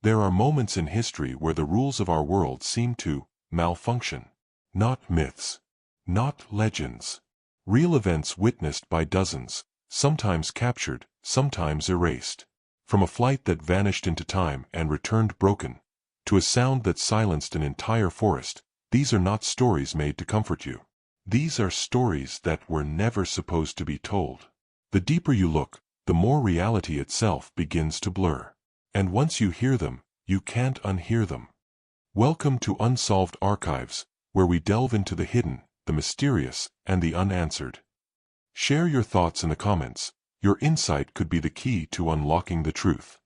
There are moments in history where the rules of our world seem to malfunction. Not myths. Not legends. Real events witnessed by dozens, sometimes captured, sometimes erased. From a flight that vanished into time and returned broken, to a sound that silenced an entire forest, these are not stories made to comfort you. These are stories that were never supposed to be told. The deeper you look, the more reality itself begins to blur. And once you hear them, you can't unhear them. Welcome to Unsolved Archives, where we delve into the hidden, the mysterious, and the unanswered. Share your thoughts in the comments. Your insight could be the key to unlocking the truth.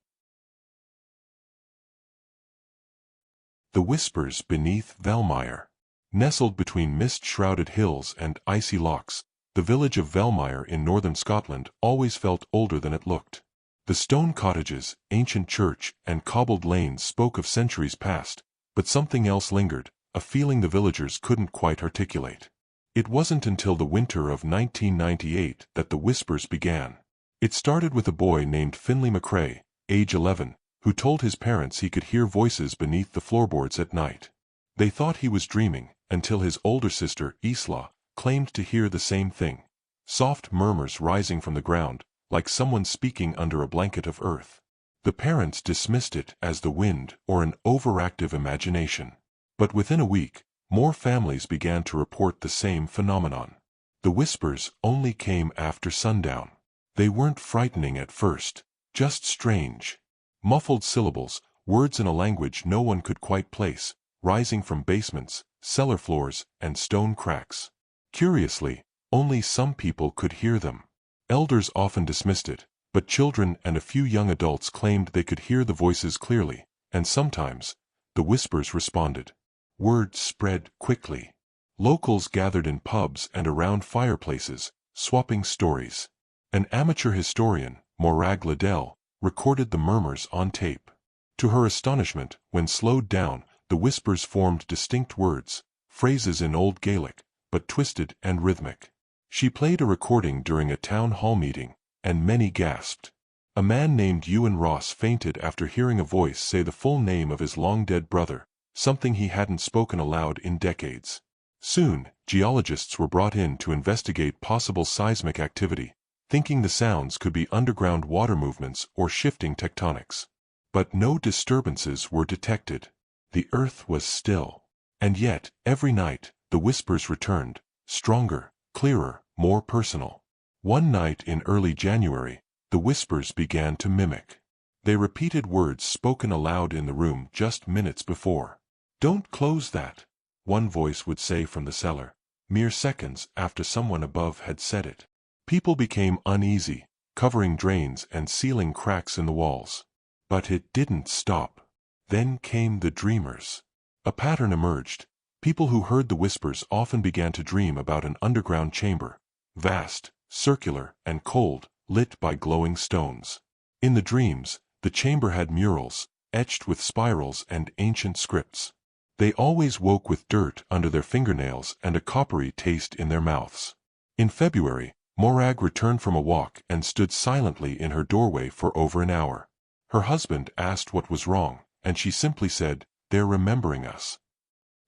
The Whispers Beneath Velmire. Nestled between mist-shrouded hills and icy lochs, the village of Velmire in northern Scotland always felt older than it looked. The stone cottages, ancient church, and cobbled lanes spoke of centuries past, but something else lingered, a feeling the villagers couldn't quite articulate. It wasn't until the winter of 1998 that the whispers began. It started with a boy named Finlay McRae, age 11, who told his parents he could hear voices beneath the floorboards at night. They thought he was dreaming, until his older sister, Isla, claimed to hear the same thing. Soft murmurs rising from the ground, like someone speaking under a blanket of earth. The parents dismissed it as the wind or an overactive imagination. But within a week, more families began to report the same phenomenon. The whispers only came after sundown. They weren't frightening at first, just strange. Muffled syllables, words in a language no one could quite place, rising from basements, cellar floors, and stone cracks. Curiously, only some people could hear them. Elders often dismissed it, but children and a few young adults claimed they could hear the voices clearly, and sometimes, the whispers responded. Word spread quickly. Locals gathered in pubs and around fireplaces, swapping stories. An amateur historian, Morag Liddell, recorded the murmurs on tape. To her astonishment, when slowed down, the whispers formed distinct words, phrases in Old Gaelic, but twisted and rhythmic. She played a recording during a town hall meeting, and many gasped. A man named Ewan Ross fainted after hearing a voice say the full name of his long-dead brother, something he hadn't spoken aloud in decades. Soon, geologists were brought in to investigate possible seismic activity, thinking the sounds could be underground water movements or shifting tectonics. But no disturbances were detected. The earth was still. And yet, every night, the whispers returned, stronger, clearer, more personal. One night in early January, the whispers began to mimic. They repeated words spoken aloud in the room just minutes before. "Don't close that," one voice would say from the cellar, mere seconds after someone above had said it. People became uneasy, covering drains and sealing cracks in the walls. But it didn't stop. Then came the dreamers. A pattern emerged. People who heard the whispers often began to dream about an underground chamber, vast, circular, and cold, lit by glowing stones. In the dreams, the chamber had murals, etched with spirals and ancient scripts. They always woke with dirt under their fingernails and a coppery taste in their mouths. In February, Morag returned from a walk and stood silently in her doorway for over an hour. Her husband asked what was wrong, and she simply said, "They're remembering us."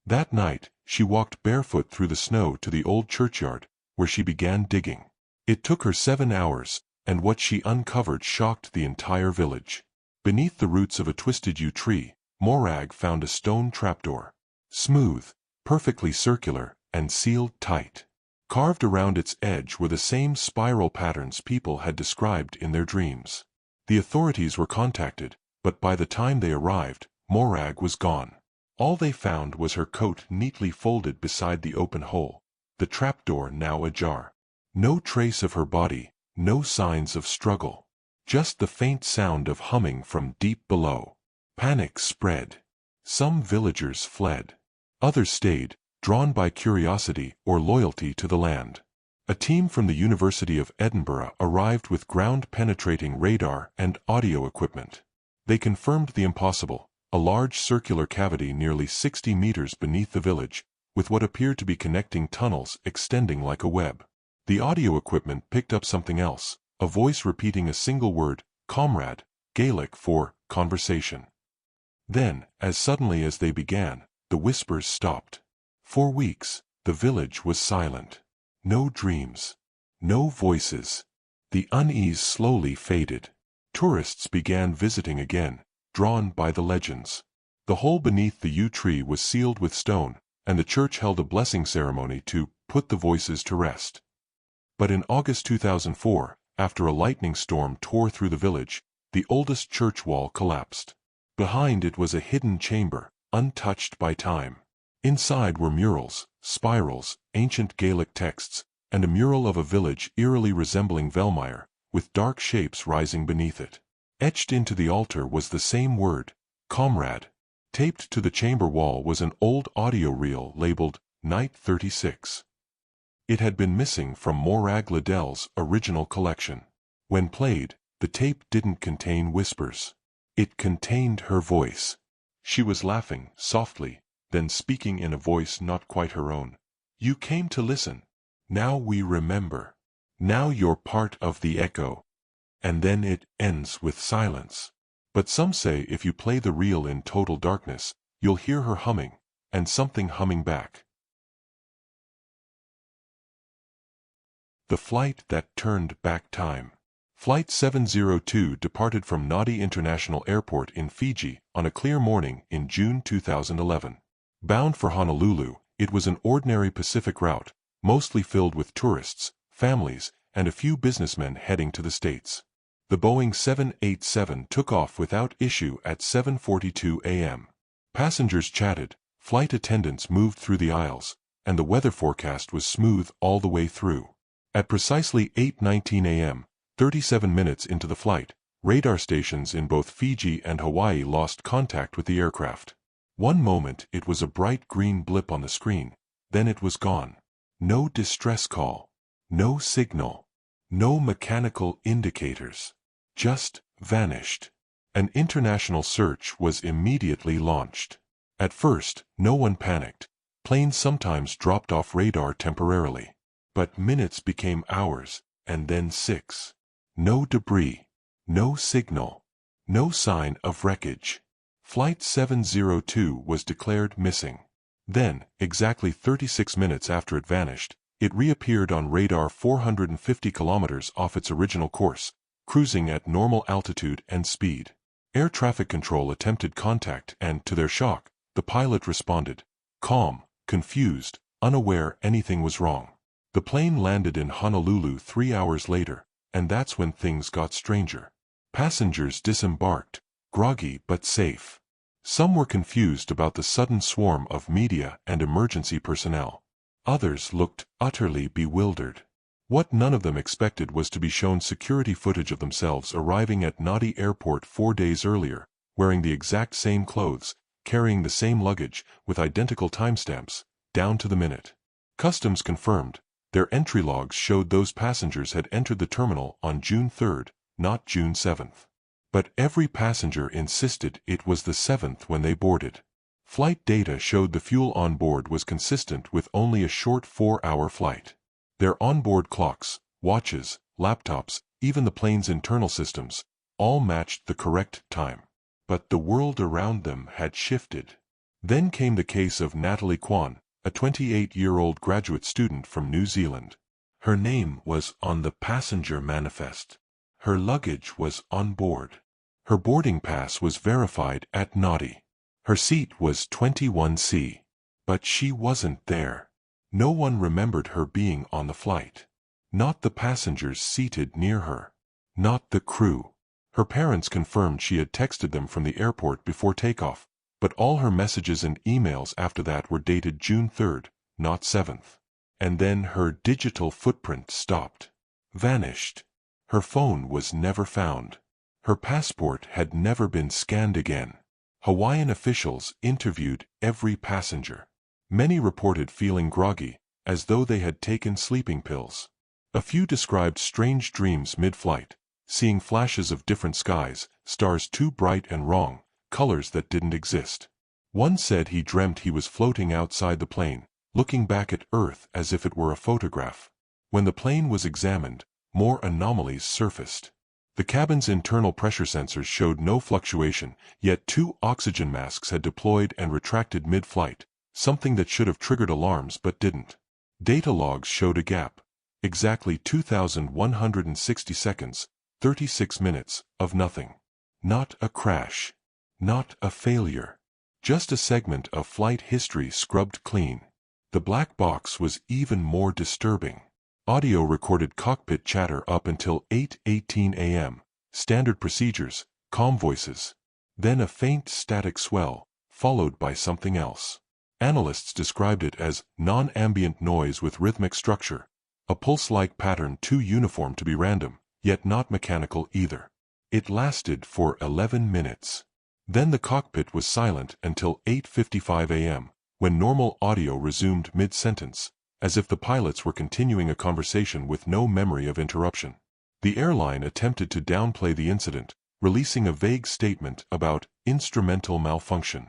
That night, she walked barefoot through the snow to the old churchyard, where she began digging. It took her 7 hours, and what she uncovered shocked the entire village. Beneath the roots of a twisted yew tree, Morag found a stone trapdoor. Smooth, perfectly circular, and sealed tight. Carved around its edge were the same spiral patterns people had described in their dreams. The authorities were contacted, but by the time they arrived, Morag was gone. All they found was her coat neatly folded beside the open hole, the trapdoor now ajar. No trace of her body, no signs of struggle. Just the faint sound of humming from deep below. Panic spread. Some villagers fled. Others stayed, drawn by curiosity or loyalty to the land. A team from the University of Edinburgh arrived with ground-penetrating radar and audio equipment. They confirmed the impossible, a large circular cavity nearly 60 meters beneath the village, with what appeared to be connecting tunnels extending like a web. The audio equipment picked up something else, a voice repeating a single word, comrade, Gaelic for conversation. Then, as suddenly as they began, the whispers stopped. For weeks, the village was silent. No dreams. No voices. The unease slowly faded. Tourists began visiting again, drawn by the legends. The hole beneath the yew tree was sealed with stone, and the church held a blessing ceremony to put the voices to rest. But in August 2004, after a lightning storm tore through the village, the oldest church wall collapsed. Behind it was a hidden chamber, untouched by time. Inside were murals, spirals, ancient Gaelic texts, and a mural of a village eerily resembling Velmire, with dark shapes rising beneath it. Etched into the altar was the same word, comrade. Taped to the chamber wall was an old audio reel labeled Night 36. It had been missing from Morag Liddell's original collection. When played, the tape didn't contain whispers. It contained her voice. She was laughing, softly, then speaking in a voice not quite her own. You came to listen. Now we remember. Now you're part of the echo. And then it ends with silence. But some say if you play the reel in total darkness, you'll hear her humming, and something humming back. The flight that turned back time. Flight 702 departed from Nadi International Airport in Fiji on a clear morning in June 2011. Bound for Honolulu, it was an ordinary Pacific route, mostly filled with tourists, families, and a few businessmen heading to the States. The Boeing 787 took off without issue at 7:42 a.m. Passengers chatted, flight attendants moved through the aisles, and the weather forecast was smooth all the way through. At precisely 8:19 a.m., 37 minutes into the flight, radar stations in both Fiji and Hawaii lost contact with the aircraft. One moment it was a bright green blip on the screen, then it was gone. No distress call. No signal. No mechanical indicators. Just vanished. An international search was immediately launched. At first, no one panicked. Planes sometimes dropped off radar temporarily. But minutes became hours, and then 6. No debris. No signal. No sign of wreckage. Flight 702 was declared missing. Then, exactly 36 minutes after it vanished, it reappeared on radar 450 kilometers off its original course, cruising at normal altitude and speed. Air traffic control attempted contact and, to their shock, the pilot responded, calm, confused, unaware anything was wrong. The plane landed in Honolulu 3 hours later, and that's when things got stranger. Passengers disembarked, groggy but safe. Some were confused about the sudden swarm of media and emergency personnel. Others looked utterly bewildered. What none of them expected was to be shown security footage of themselves arriving at Nadi Airport 4 days earlier, wearing the exact same clothes, carrying the same luggage, with identical timestamps, down to the minute. Customs confirmed. Their entry logs showed those passengers had entered the terminal on June 3rd, not June 7th. But every passenger insisted it was the 7th when they boarded. Flight data showed the fuel on board was consistent with only a short 4-hour flight. Their onboard clocks, watches, laptops, even the plane's internal systems, all matched the correct time. But the world around them had shifted. Then came the case of Natalie Kwan, a 28-year-old graduate student from New Zealand. Her name was on the passenger manifest. Her luggage was on board. Her boarding pass was verified at Nadi. Her seat was 21C. But she wasn't there. No one remembered her being on the flight. Not the passengers seated near her. Not the crew. Her parents confirmed she had texted them from the airport before takeoff, but all her messages and emails after that were dated June 3rd, not 7th. And then her digital footprint stopped. Vanished. Her phone was never found. Her passport had never been scanned again. Hawaiian officials interviewed every passenger. Many reported feeling groggy, as though they had taken sleeping pills. A few described strange dreams mid-flight, seeing flashes of different skies, stars too bright and wrong, colors that didn't exist. One said he dreamt he was floating outside the plane, looking back at Earth as if it were a photograph. When the plane was examined, more anomalies surfaced. The cabin's internal pressure sensors showed no fluctuation, yet 2 oxygen masks had deployed and retracted mid-flight, something that should have triggered alarms but didn't. Data logs showed a gap. Exactly 2,160 seconds, 36 minutes, of nothing. Not a crash. Not a failure. Just a segment of flight history scrubbed clean. The black box was even more disturbing. Audio recorded cockpit chatter up until 8:18 a.m., standard procedures, calm voices. Then a faint static swell, followed by something else. Analysts described it as non-ambient noise with rhythmic structure, a pulse-like pattern too uniform to be random, yet not mechanical either. It lasted for 11 minutes. Then the cockpit was silent until 8:55 a.m., when normal audio resumed mid-sentence, as if the pilots were continuing a conversation with no memory of interruption. The airline attempted to downplay the incident, releasing a vague statement about instrumental malfunction.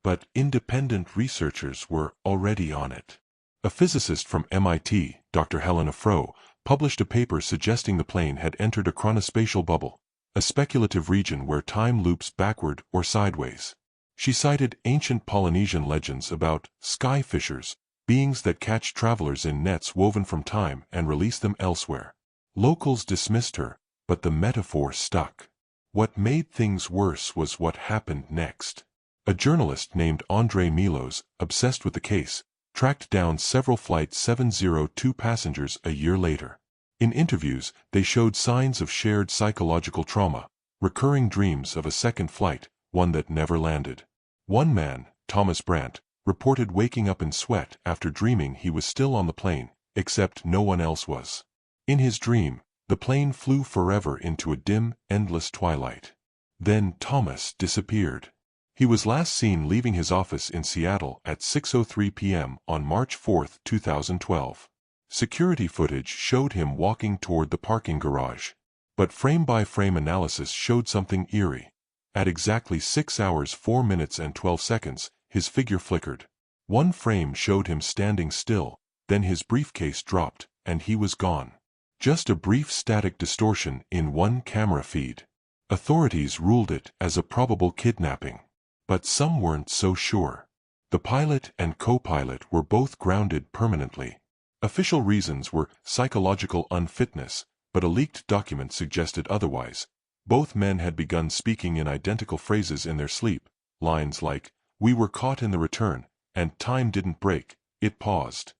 But independent researchers were already on it. A physicist from MIT, Dr. Helena Froh, published a paper suggesting the plane had entered a chronospatial bubble, a speculative region where time loops backward or sideways. She cited ancient Polynesian legends about sky fishers, beings that catch travelers in nets woven from time and release them elsewhere. Locals dismissed her, but the metaphor stuck. What made things worse was what happened next. A journalist named Andrei Milos, obsessed with the case, tracked down several Flight 702 passengers a year later. In interviews, they showed signs of shared psychological trauma, recurring dreams of a second flight, one that never landed. One man, Thomas Brandt, reported waking up in sweat after dreaming he was still on the plane, except no one else was. In his dream, the plane flew forever into a dim, endless twilight. Then Thomas disappeared. He was last seen leaving his office in Seattle at 6:03 p.m. on March 4, 2012. Security footage showed him walking toward the parking garage. But frame-by-frame analysis showed something eerie. At exactly 6 hours 4 minutes and 12 seconds, his figure flickered. One frame showed him standing still, then his briefcase dropped, and he was gone. Just a brief static distortion in one camera feed. Authorities ruled it as a probable kidnapping. But some weren't so sure. The pilot and co-pilot were both grounded permanently. Official reasons were psychological unfitness, but a leaked document suggested otherwise. Both men had begun speaking in identical phrases in their sleep, lines like, "We were caught in the return," and "Time didn't break, it paused."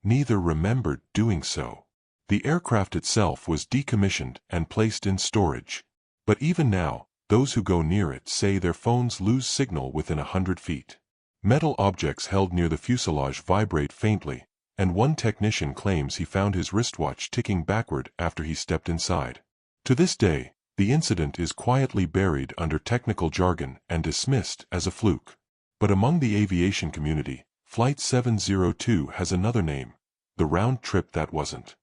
Neither remembered doing so. The aircraft itself was decommissioned and placed in storage. But even now, those who go near it say their phones lose signal within 100 feet. Metal objects held near the fuselage vibrate faintly, and one technician claims he found his wristwatch ticking backward after he stepped inside. To this day, the incident is quietly buried under technical jargon and dismissed as a fluke. But among the aviation community, Flight 702 has another name: the round trip that wasn't.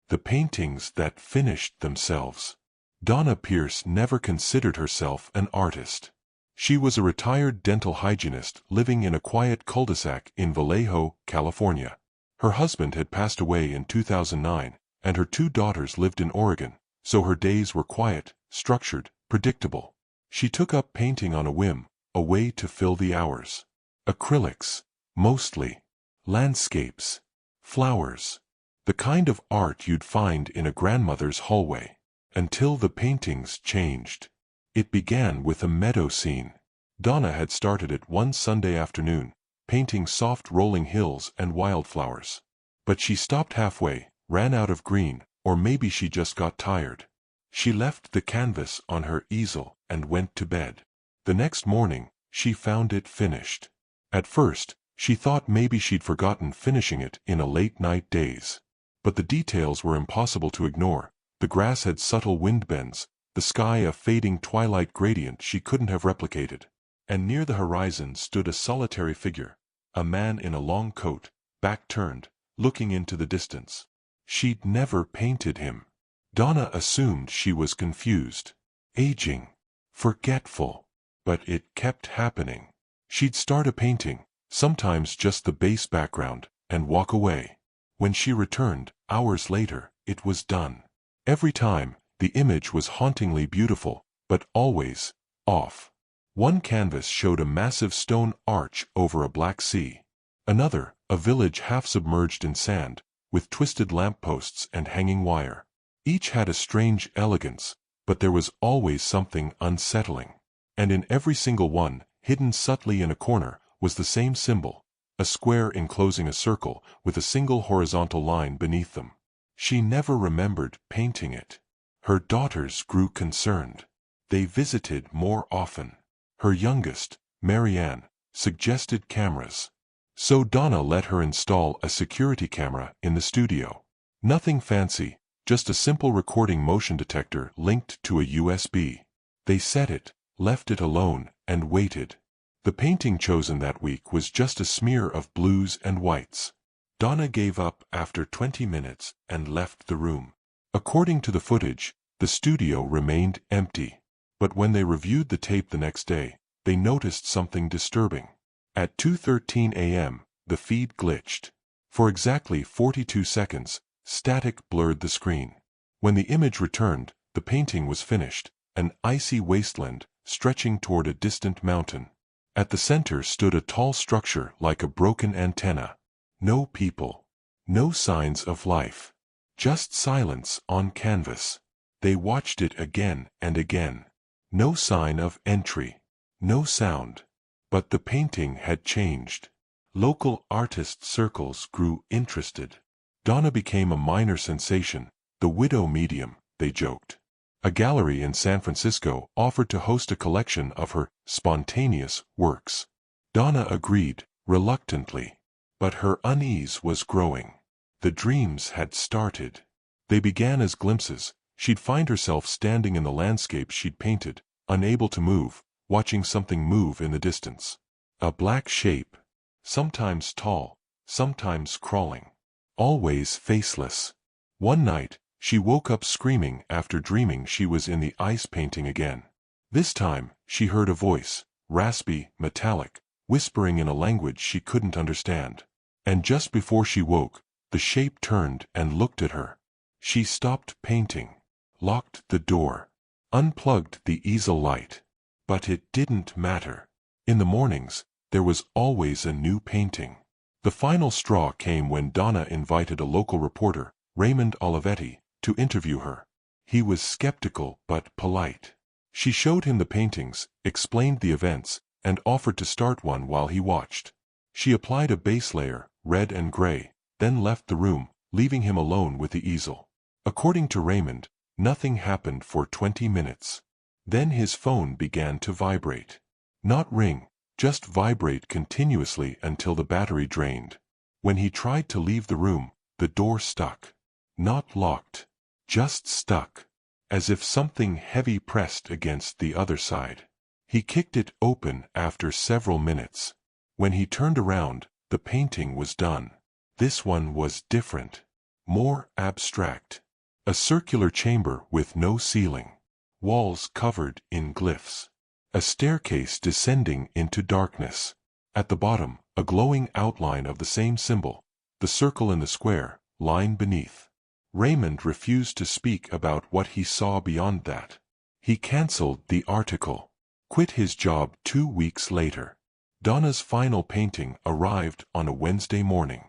The paintings that finished themselves. Donna Pierce never considered herself an artist. She was a retired dental hygienist living in a quiet cul-de-sac in Vallejo, California. Her husband had passed away in 2009, and her 2 daughters lived in Oregon, so her days were quiet, structured, predictable. She took up painting on a whim, a way to fill the hours. Acrylics, mostly. Landscapes. Flowers. The kind of art you'd find in a grandmother's hallway. Until the paintings changed. It began with a meadow scene. Donna had started it one Sunday afternoon, painting soft rolling hills and wildflowers. But she stopped halfway, ran out of green, or maybe she just got tired. She left the canvas on her easel and went to bed. The next morning, she found it finished. At first, she thought maybe she'd forgotten finishing it in a late-night daze. But the details were impossible to ignore. The grass had subtle wind bends, the sky a fading twilight gradient she couldn't have replicated. And near the horizon stood a solitary figure, a man in a long coat, back turned, looking into the distance. She'd never painted him. Donna assumed she was confused. Aging. Forgetful. But it kept happening. She'd start a painting, sometimes just the base background, and walk away. When she returned, Hours later, it was done. Every time, the image was hauntingly beautiful, but always off. One canvas showed a massive stone arch over a black sea. Another, a village half submerged in sand, with twisted lampposts and hanging wire. Each had a strange elegance, but there was always something unsettling. And in every single one, hidden subtly in a corner, was the same symbol, a square enclosing a circle with a single horizontal line beneath them. She never remembered painting it. Her daughters grew concerned. They visited more often. Her youngest, Marianne, suggested cameras. So Donna let her install a security camera in the studio. Nothing fancy, just a simple recording motion detector linked to a USB. They set it, left it alone, and waited. The painting chosen that week was just a smear of blues and whites. Donna gave up after 20 minutes and left the room. According to the footage, the studio remained empty. But when they reviewed the tape the next day, they noticed something disturbing. At 2:13 a.m., the feed glitched. For exactly 42 seconds, static blurred the screen. When the image returned, the painting was finished, an icy wasteland stretching toward a distant mountain. At the center stood a tall structure like a broken antenna. No people. No signs of life. Just silence on canvas. They watched it again and again. No sign of entry. No sound. But the painting had changed. Local artist circles grew interested. Donna became a minor sensation, the widow medium, they joked. A gallery in San Francisco offered to host a collection of her spontaneous works. Donna agreed, reluctantly. But her unease was growing. The dreams had started. They began as glimpses. She'd find herself standing in the landscape she'd painted, unable to move, watching something move in the distance. A black shape. Sometimes tall, sometimes crawling. Always faceless. One night, she woke up screaming after dreaming she was in the ice painting again. This time, she heard a voice, raspy, metallic, whispering in a language she couldn't understand. And just before she woke, the shape turned and looked at her. She stopped painting, locked the door, unplugged the easel light. But it didn't matter. In the mornings, there was always a new painting. The final straw came when Donna invited a local reporter, Raymond Olivetti, to interview her. He was skeptical but polite. She showed him the paintings, explained the events, and offered to start one while he watched. She applied a base layer, red and gray, then left the room, leaving him alone with the easel. According to Raymond, nothing happened for 20 minutes. Then his phone began to vibrate. Not ring, just vibrate continuously until the battery drained. When he tried to leave the room, the door stuck. Not locked. Just stuck. As if something heavy pressed against the other side. He kicked it open after several minutes. When he turned around, the painting was done. This one was different. More abstract. A circular chamber with no ceiling. Walls covered in glyphs. A staircase descending into darkness. At the bottom, a glowing outline of the same symbol, the circle and the square, lying beneath. Raymond refused to speak about what he saw beyond that. He cancelled the article. Quit his job 2 weeks later. Donna's final painting arrived on a Wednesday morning.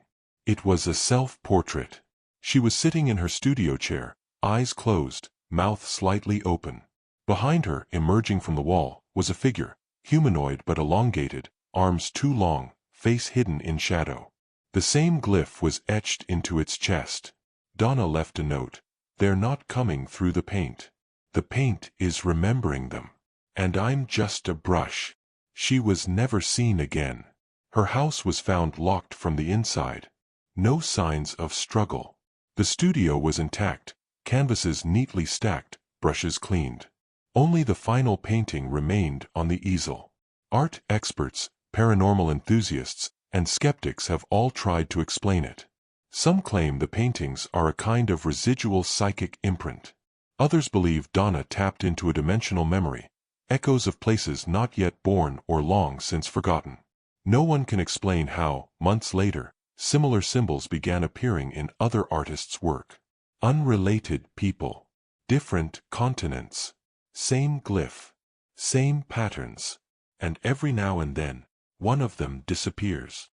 It was a self-portrait. She was sitting in her studio chair, eyes closed, mouth slightly open. Behind her, emerging from the wall, was a figure, humanoid but elongated, arms too long, face hidden in shadow. The same glyph was etched into its chest. Donna left a note. They're not coming through the paint. The paint is remembering them. And I'm just a brush. She was never seen again. Her house was found locked from the inside. No signs of struggle. The studio was intact, canvases neatly stacked, brushes cleaned. Only the final painting remained on the easel. Art experts, paranormal enthusiasts, and skeptics have all tried to explain it. Some claim the paintings are a kind of residual psychic imprint. Others believe Donna tapped into a dimensional memory, echoes of places not yet born or long since forgotten. No one can explain how, months later, Similar symbols began appearing in other artists' work. Unrelated people. Different continents. Same glyph. Same patterns. And every now and then, one of them disappears.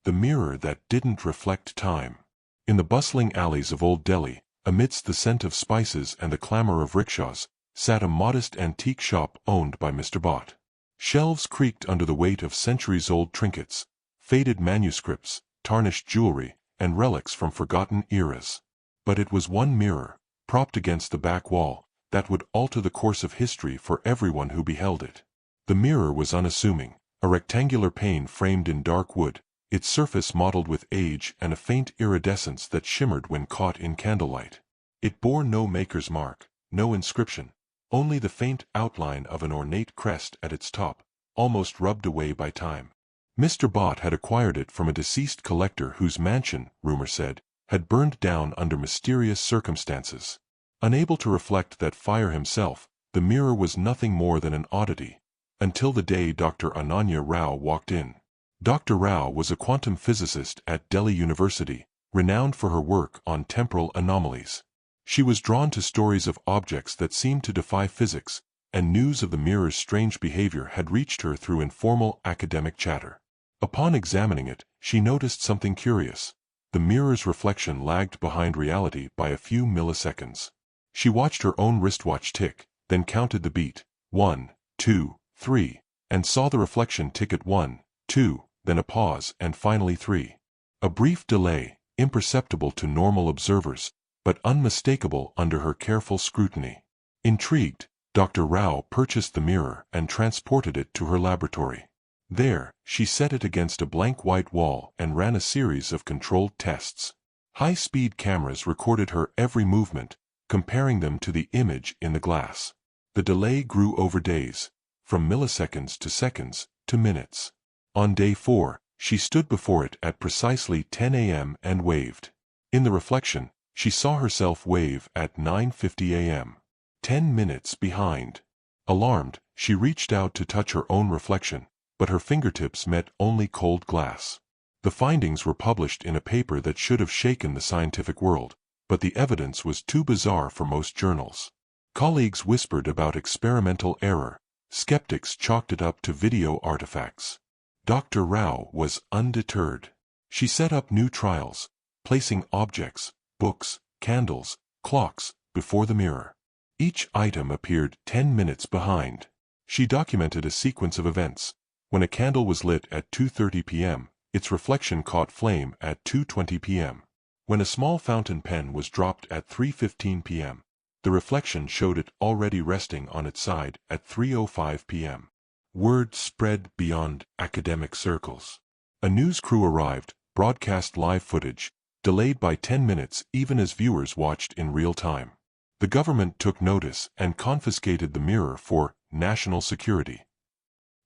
The mirror that didn't reflect time. In the bustling alleys of Old Delhi, amidst the scent of spices and the clamor of rickshaws, sat a modest antique shop owned by Mr. Bott. Shelves creaked under the weight of centuries-old trinkets, faded manuscripts, tarnished jewelry, and relics from forgotten eras. But it was one mirror, propped against the back wall, that would alter the course of history for everyone who beheld it. The mirror was unassuming, a rectangular pane framed in dark wood, its surface mottled with age and a faint iridescence that shimmered when caught in candlelight. It bore no maker's mark, no inscription, only the faint outline of an ornate crest at its top, almost rubbed away by time. Mr. Bott had acquired it from a deceased collector whose mansion, rumor said, had burned down under mysterious circumstances. Unable to reflect that fire himself, the mirror was nothing more than an oddity, until the day Dr. Ananya Rao walked in. Dr. Rao was a quantum physicist at Delhi University, renowned for her work on temporal anomalies. She was drawn to stories of objects that seemed to defy physics, and news of the mirror's strange behavior had reached her through informal academic chatter. Upon examining it, she noticed something curious. The mirror's reflection lagged behind reality by a few milliseconds. She watched her own wristwatch tick, then counted the beat, 1, 2, 3, and saw the reflection tick at 1, 2, then a pause, and finally 3. A brief delay, imperceptible to normal observers, but unmistakable under her careful scrutiny. Intrigued, Dr. Rao purchased the mirror and transported it to her laboratory. There, she set it against a blank white wall and ran a series of controlled tests. High-speed cameras recorded her every movement, comparing them to the image in the glass. The delay grew over days, from milliseconds to seconds, to minutes. On day 4, she stood before it at precisely 10 a.m. and waved. In the reflection, she saw herself wave at 9:50 a.m. 10 minutes behind. Alarmed, she reached out to touch her own reflection, but her fingertips met only cold glass. The findings were published in a paper that should have shaken the scientific world, but the evidence was too bizarre for most journals. Colleagues whispered about experimental error, skeptics chalked it up to video artifacts. Dr. Rao was undeterred. She set up new trials, placing objects, books, candles, clocks, before the mirror. Each item appeared 10 minutes behind. She documented a sequence of events. When a candle was lit at 2:30 p.m., its reflection caught flame at 2:20 p.m. When a small fountain pen was dropped at 3:15 p.m., the reflection showed it already resting on its side at 3:05 p.m. Word spread beyond academic circles. A news crew arrived, broadcast live footage, delayed by 10 minutes even as viewers watched in real time. The government took notice and confiscated the mirror for national security.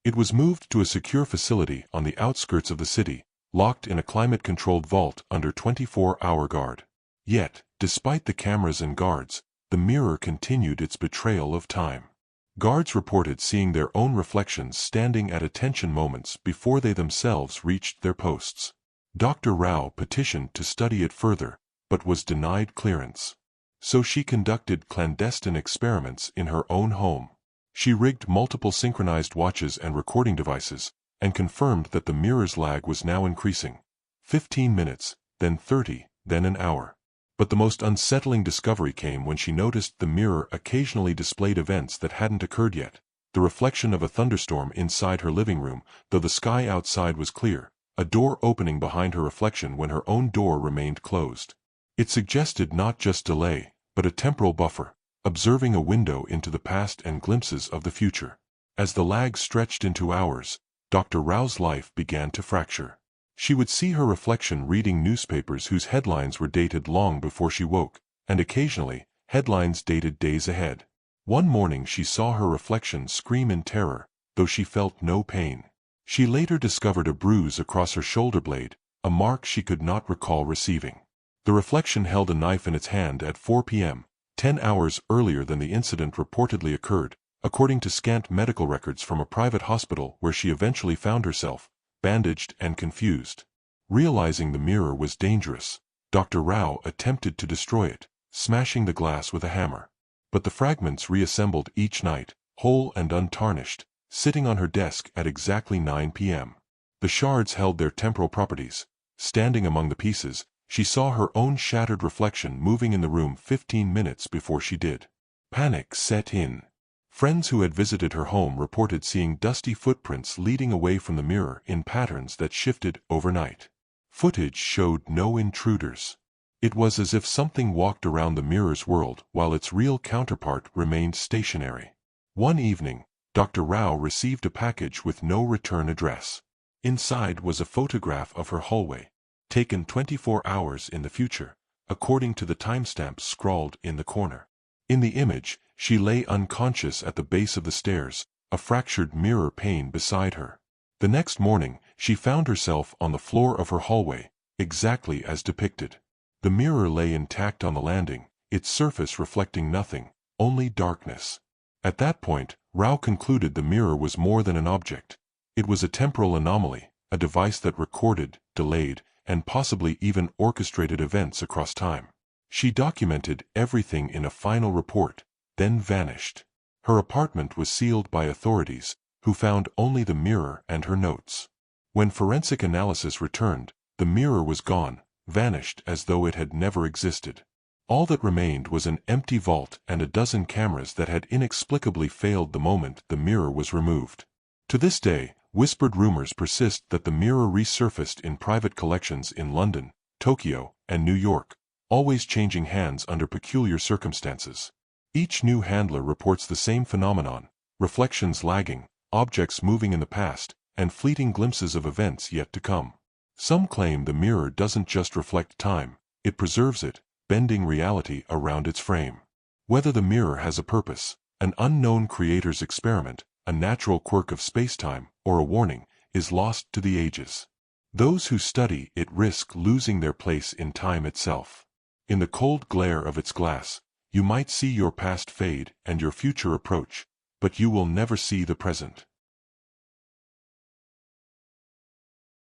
It was moved to a secure facility on the outskirts of the city, locked in a climate-controlled vault under 24-hour guard. Yet, despite the cameras and guards, the mirror continued its betrayal of time. Guards reported seeing their own reflections standing at attention moments before they themselves reached their posts. Dr. Rao petitioned to study it further, but was denied clearance. So she conducted clandestine experiments in her own home. She rigged multiple synchronized watches and recording devices, and confirmed that the mirror's lag was now increasing. 15 minutes, then 30, then an hour. But the most unsettling discovery came when she noticed the mirror occasionally displayed events that hadn't occurred yet. The reflection of a thunderstorm inside her living room, though the sky outside was clear, a door opening behind her reflection when her own door remained closed. It suggested not just delay, but a temporal buffer, observing a window into the past and glimpses of the future. As the lag stretched into hours, Dr. Rao's life began to fracture. She would see her reflection reading newspapers whose headlines were dated long before she woke, and occasionally, headlines dated days ahead. One morning she saw her reflection scream in terror, though she felt no pain. She later discovered a bruise across her shoulder blade, a mark she could not recall receiving. The reflection held a knife in its hand at 4 p.m., 10 hours earlier than the incident reportedly occurred, according to scant medical records from a private hospital where she eventually found herself. bandaged and confused. Realizing the mirror was dangerous, Dr. Rao attempted to destroy it, smashing the glass with a hammer. But the fragments reassembled each night, whole and untarnished, sitting on her desk at exactly 9 p.m. The shards held their temporal properties. Standing among the pieces, she saw her own shattered reflection moving in the room 15 minutes before she did. Panic set in. Friends who had visited her home reported seeing dusty footprints leading away from the mirror in patterns that shifted overnight. Footage showed no intruders. It was as if something walked around the mirror's world while its real counterpart remained stationary. One evening, Dr. Rao received a package with no return address. Inside was a photograph of her hallway, taken 24 hours in the future, according to the timestamp scrawled in the corner. In the image, she lay unconscious at the base of the stairs, a fractured mirror pane beside her. The next morning, she found herself on the floor of her hallway, exactly as depicted. The mirror lay intact on the landing, its surface reflecting nothing, only darkness. At that point, Rao concluded the mirror was more than an object. It was a temporal anomaly, a device that recorded, delayed, and possibly even orchestrated events across time. She documented everything in a final report, then vanished. Her apartment was sealed by authorities, who found only the mirror and her notes. When forensic analysis returned, the mirror was gone, vanished as though it had never existed. All that remained was an empty vault and a dozen cameras that had inexplicably failed the moment the mirror was removed. To this day, whispered rumors persist that the mirror resurfaced in private collections in London, Tokyo, and New York, always changing hands under peculiar circumstances. Each new handler reports the same phenomenon: reflections lagging, objects moving in the past, and fleeting glimpses of events yet to come. Some claim the mirror doesn't just reflect time, it preserves it, bending reality around its frame. Whether the mirror has a purpose, an unknown creator's experiment, a natural quirk of spacetime, or a warning, is lost to the ages. Those who study it risk losing their place in time itself. In the cold glare of its glass, you might see your past fade and your future approach, but you will never see the present.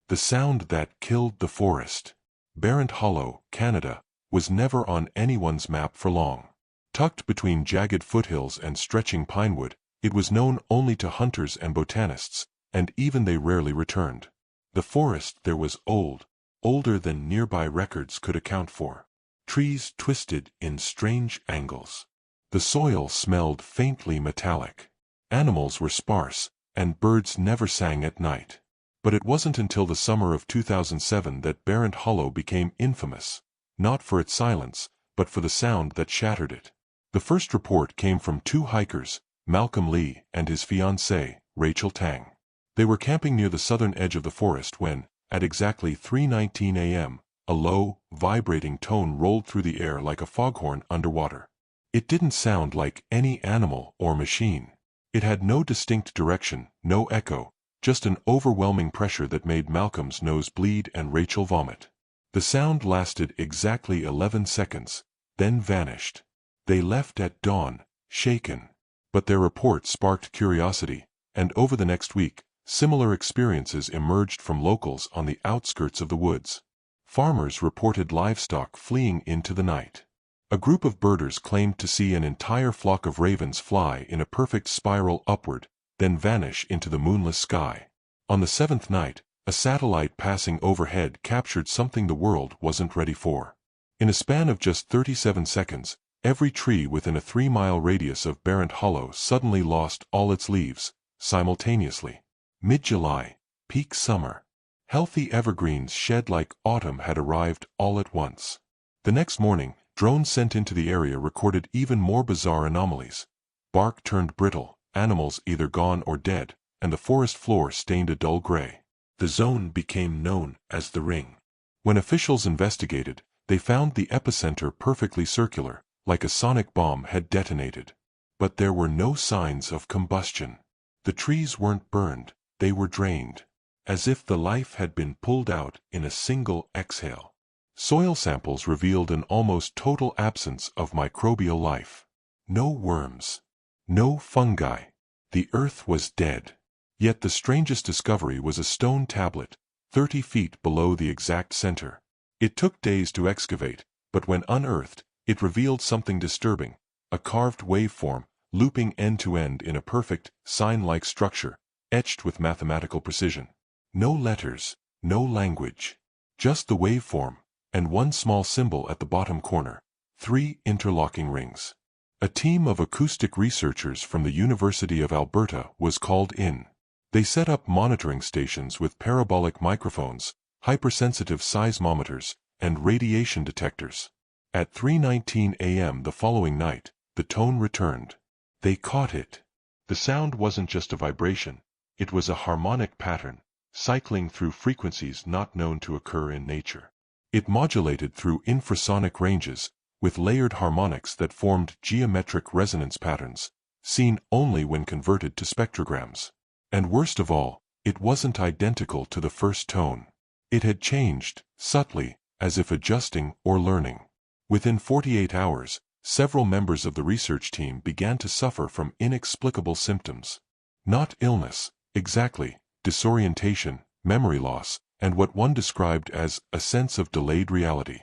The sound that killed the forest. Barrent Hollow, Canada, was never on anyone's map for long. Tucked between jagged foothills and stretching pinewood, it was known only to hunters and botanists, and even they rarely returned. The forest there was old, older than nearby records could account for. Trees twisted in strange angles. The soil smelled faintly metallic. Animals were sparse, and birds never sang at night. But it wasn't until the summer of 2007 that Barrent Hollow became infamous, not for its silence, but for the sound that shattered it. The first report came from two hikers, Malcolm Lee and his fiancée, Rachel Tang. They were camping near the southern edge of the forest when, at exactly 3:19 a.m., a low, vibrating tone rolled through the air like a foghorn underwater. It didn't sound like any animal or machine. It had no distinct direction, no echo, just an overwhelming pressure that made Malcolm's nose bleed and Rachel vomit. The sound lasted exactly 11 seconds, then vanished. They left at dawn, shaken. But their report sparked curiosity, and over the next week, similar experiences emerged from locals on the outskirts of the woods. Farmers reported livestock fleeing into the night. A group of birders claimed to see an entire flock of ravens fly in a perfect spiral upward, then vanish into the moonless sky. On the seventh night, a satellite passing overhead captured something the world wasn't ready for. In a span of just 37 seconds, every tree within a 3-mile radius of Barrent Hollow suddenly lost all its leaves, simultaneously. Mid-July, peak summer. Healthy evergreens shed like autumn had arrived all at once. The next morning, drones sent into the area recorded even more bizarre anomalies. Bark turned brittle, animals either gone or dead, and the forest floor stained a dull gray. The zone became known as the Ring. When officials investigated, they found the epicenter perfectly circular, like a sonic bomb had detonated. But there were no signs of combustion. The trees weren't burned, they were drained, as if the life had been pulled out in a single exhale. Soil samples revealed an almost total absence of microbial life. No worms. No fungi. The earth was dead. Yet the strangest discovery was a stone tablet, 30 feet below the exact center. It took days to excavate, but when unearthed, it revealed something disturbing, a carved waveform, looping end-to-end in a perfect, sign-like structure, etched with mathematical precision. No letters, no language. Just the waveform, and one small symbol at the bottom corner. 3 interlocking rings. A team of acoustic researchers from the University of Alberta was called in. They set up monitoring stations with parabolic microphones, hypersensitive seismometers, and radiation detectors. At 3:19 a.m. the following night, the tone returned. They caught it. The sound wasn't just a vibration, it was a harmonic pattern, cycling through frequencies not known to occur in nature. It modulated through infrasonic ranges, with layered harmonics that formed geometric resonance patterns, seen only when converted to spectrograms. And worst of all, it wasn't identical to the first tone. It had changed, subtly, as if adjusting or learning. Within 48 hours, several members of the research team began to suffer from inexplicable symptoms. Not illness, exactly, disorientation, memory loss, and what one described as a sense of delayed reality.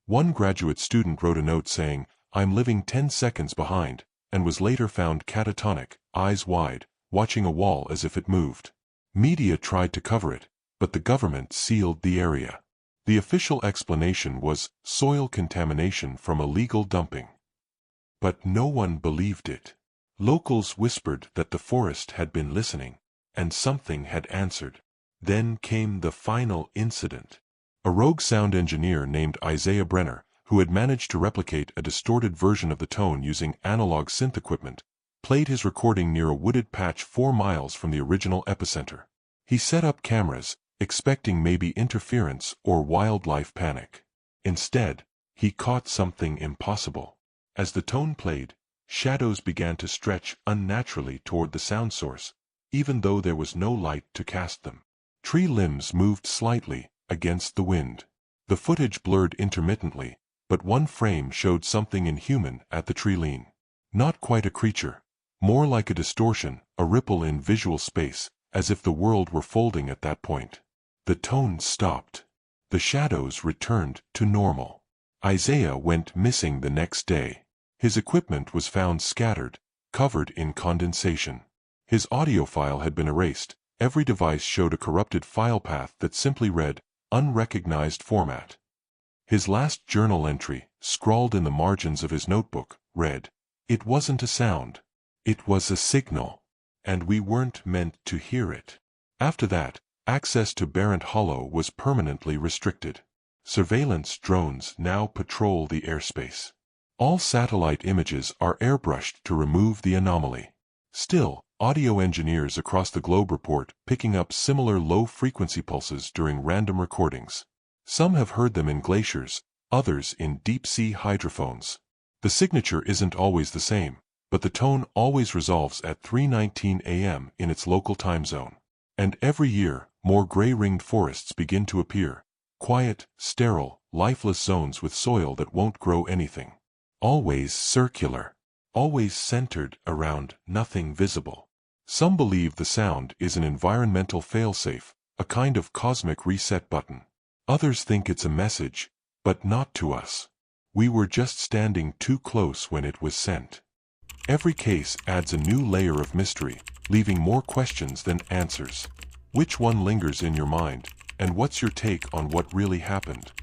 One graduate student wrote a note saying, "I'm living 10 seconds behind," and was later found catatonic, eyes wide, watching a wall as if it moved. Media tried to cover it, but the government sealed the area. The official explanation was soil contamination from illegal dumping. But no one believed it. Locals whispered that the forest had been listening, and something had answered. Then came the final incident. A rogue sound engineer named Isaiah Brenner, who had managed to replicate a distorted version of the tone using analog synth equipment, played his recording near a wooded patch 4 miles from the original epicenter. He set up cameras, expecting maybe interference or wildlife panic. Instead, he caught something impossible. As the tone played, shadows began to stretch unnaturally toward the sound source, even though there was no light to cast them. Tree limbs moved slightly, against the wind. The footage blurred intermittently, but one frame showed something inhuman at the tree lean. Not quite a creature, more like a distortion, a ripple in visual space, as if the world were folding at that point. The tone stopped. The shadows returned to normal. Isaiah went missing the next day. His equipment was found scattered, covered in condensation. His audio file had been erased. Every device showed a corrupted file path that simply read, "unrecognized format." His last journal entry, scrawled in the margins of his notebook, read, "It wasn't a sound. It was a signal. And we weren't meant to hear it." After that, access to Barrent Hollow was permanently restricted. Surveillance drones now patrol the airspace. All satellite images are airbrushed to remove the anomaly. Still, audio engineers across the globe report picking up similar low-frequency pulses during random recordings. Some have heard them in glaciers, others in deep-sea hydrophones. The signature isn't always the same, but the tone always resolves at 3:19 a.m. in its local time zone. And every year, more gray-ringed forests begin to appear. Quiet, sterile, lifeless zones with soil that won't grow anything. Always circular. Always centered around nothing visible. Some believe the sound is an environmental failsafe, a kind of cosmic reset button. Others think it's a message, but not to us. We were just standing too close when it was sent. Every case adds a new layer of mystery, leaving more questions than answers. Which one lingers in your mind, and what's your take on what really happened?